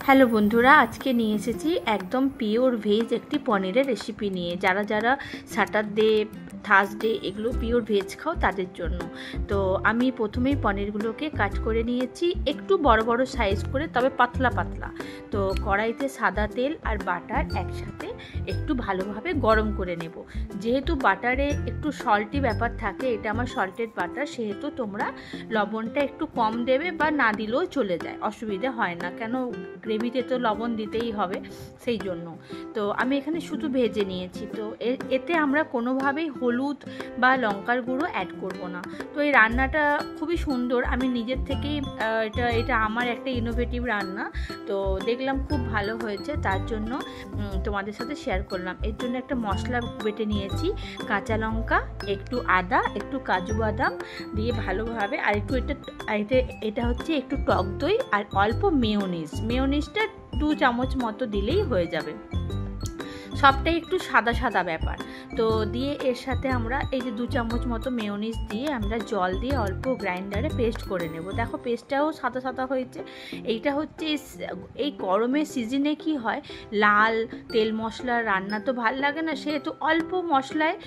Hello বন্ধুরা, আজকে নিয়ে এসেছি একদম পিওর ভেজ একটি পনিরের রেসিপি নিয়ে। যারা যারা স্যাটারডে, থার্সডে এগুলো পিওর ভেজ খাও তাদের জন্য। তো আমি প্রথমেই পনিরগুলোকে কাট করে নিয়েছি একটু বড় বড় সাইজ করে, তবে পাতলা পাতলা। তো কড়াইতে সাদা তেল আর বাটার একসাথে একটু ভালোভাবে গরম করে নেব। যেহেতু বাটারে একটু সল্টি ব্যাপার থাকে, এটা আমার সল্টেড বাটার, সেহেতু তোমরা লবণটা একটু কম দেবে বা না দিলেও চলে যায়, অসুবিধা হয় না, কেন গ্রেভিতে তো লবণ দিতেই হবে, সেই জন্য। তো আমি এখানে শুধু ভেজে নিয়েছি। তো এতে আমরা কোনোভাবেই হলুদ বা লঙ্কার গুঁড়ো অ্যাড করব না। তো এই রান্নাটা খুবই সুন্দর, আমি নিজের থেকেই এটা আমার একটা ইনোভেটিভ রান্না। তো দেখলাম খুব ভালো হয়েছে, তার জন্য তোমাদের সাথে শেয়ার করলাম। এর জন্য একটা মশলা বেটে নিয়েছি, কাঁচা লঙ্কা, একটু আদা, একটু কাজু বাদাম দিয়ে ভালোভাবে, আর একটু এটা হচ্ছে একটু টক দই আর অল্প মেয়োনিজটা 2 চামচ মতো দিলেই হয়ে যাবে। সবটাই একটু সাদা সাদা ব্যাপার। তো দিয়ে এর সাথে আমরা এই যে 2 চামচ মতো মেয়োনিজ দিয়ে আমরা জল দিয়ে অল্প গ্রাইন্ডারে পেস্ট করে নেব। দেখো পেস্টটাও সাদা সাদা হয়েছে। এইটা হচ্ছে এই গরমের সিজনে কি হয়, লাল তেল মশলা রান্না তো ভাল লাগে না, সেহেতু অল্প মশলায়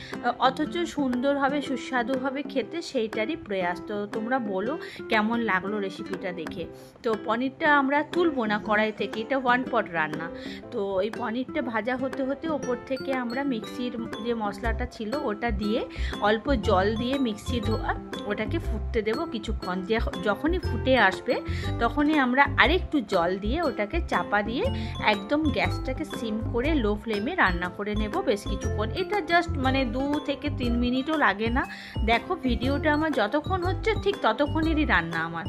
অথচ সুন্দরভাবে সুস্বাদুভাবে খেতে সেইটারই প্রয়াস। তো তোমরা বলো কেমন লাগলো রেসিপিটা দেখে। তো পনিরটা আমরা তুলবো না কড়াই থেকে, এটা 1 পট রান্না। তো এই পনিরটা ভাজা হতে হতে ওপর থেকে আমরা মিক্সির যে মশলাটা ছিল ওটা দিয়ে অল্প জল দিয়ে মিক্সি ধোয়া ওটাকে ফুটতে দেবো কিছুক্ষণ। যখনই ফুটে আসবে তখনই আমরা আরেকটু জল দিয়ে ওটাকে চাপা দিয়ে একদম গ্যাসটাকে সিম করে লো ফ্লেমে রান্না করে নেব বেশ কিছুক্ষণ। এটা জাস্ট 2 থেকে 3 মিনিটও লাগে না। দেখো ভিডিওটা আমার যতক্ষণ হচ্ছে ঠিক ততক্ষণেরই রান্না আমার।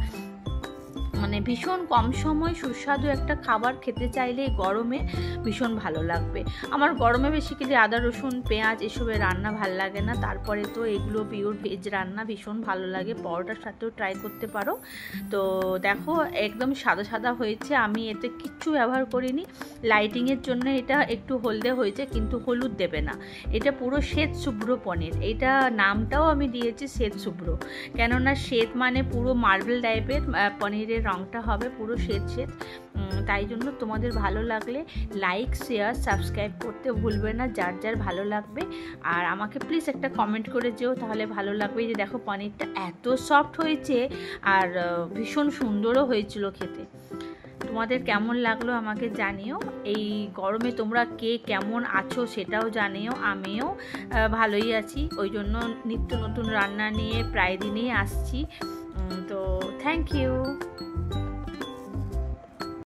ভীষণ কম সময় সুস্বাদু একটা খাবার খেতে চাইলে গরমে ভীষণ ভালো লাগবে। আমার গরমে বেসিক্যালি আদা রসুন পেঁয়াজ এসবের রান্না ভালো লাগে না, তারপরে তো এগুলো পিওর ভেজ রান্না ভীষণ ভালো লাগে। পরোটার সাথেও ট্রাই করতে পারো। তো দেখো একদম সাদা সাদা হয়েছে, আমি এতে কিচ্ছু ব্যবহার করিনি। লাইটিংয়ের জন্য এটা একটু হলদে হয়েছে, কিন্তু হলুদ দেবে না। এটা পুরো শ্বেত শুভ্র পনির, এটা নামটাও আমি দিয়েছি শ্বেত শুভ্র, কেননা শ্বেত মানে পুরো মার্বেল টাইপের পনিরের রংটা হবে পুরো শ্বেত। তাই জন্য তোমাদের ভালো লাগলে লাইক শেয়ার সাবস্ক্রাইব করতে ভুলবে না, যার যার ভালো লাগবে। আর আমাকে প্লিজ একটা কমেন্ট করে যেও, তাহলে ভালো লাগবে। যে দেখো পনিরটা এত সফট হয়েছে আর ভীষণ সুন্দরও হয়েছিল খেতে। তোমাদের কেমন লাগলো আমাকে জানিও। এই গরমে তোমরা কে কেমন আছো সেটাও জানিও। আমিও ভালোই আছি, ওই জন্য নিত্য নতুন রান্না নিয়ে প্রায় দিনেই আসছি। তো থ্যাংক ইউ।